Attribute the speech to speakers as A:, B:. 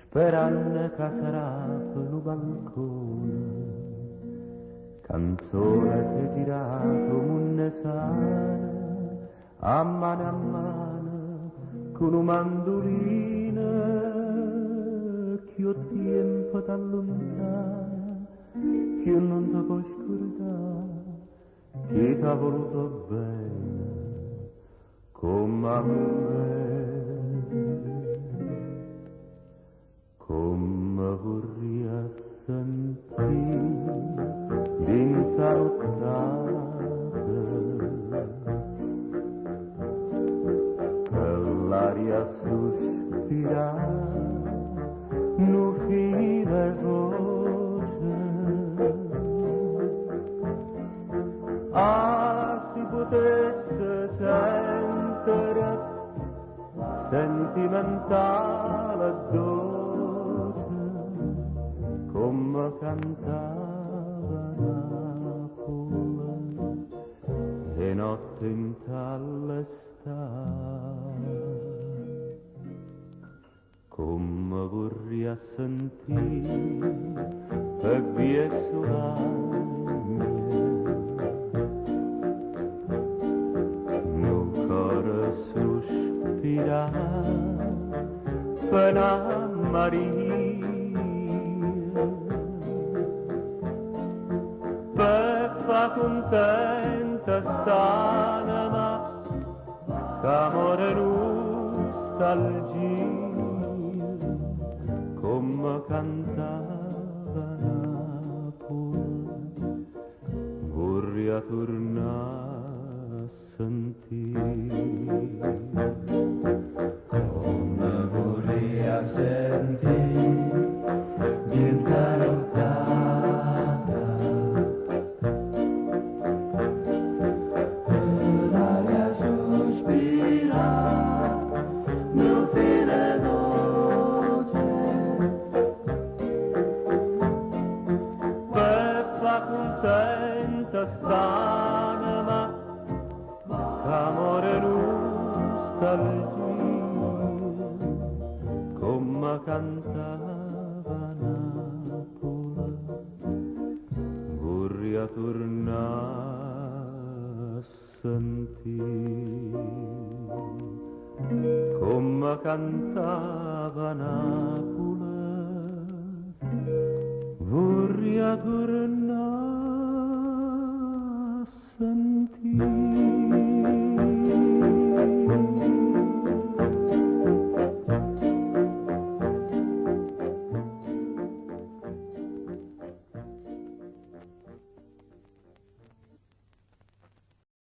A: sperando che sarà per il balcone, canzone che gira come un sale, a mano, con un mandolino, che ho tempo t'allontana, che io non ti può scordare, che t'ha voluto bene, come a me. Come vorrei sentire d'insalutare per l'aria sospirare non file voce. Ah, si potesse sentire sentimentale dolce come cantava Napoli e notte in tall'estate, come vorrei sentire per vie sull'anime mio cuore sospirare per Maria, per fa contenta st'anima c'amore nostalgia, come cantava Napoli, vorrei tornare a sentire.
B: Come vorrei sentire d'interrottata l'aria sospira non file voce
A: Peppa contenta st'anima c'amore nostalgia, come cantava Napoli, vorrei tornare a sentire, come cantava Napoli, vorrei tornare a sentire.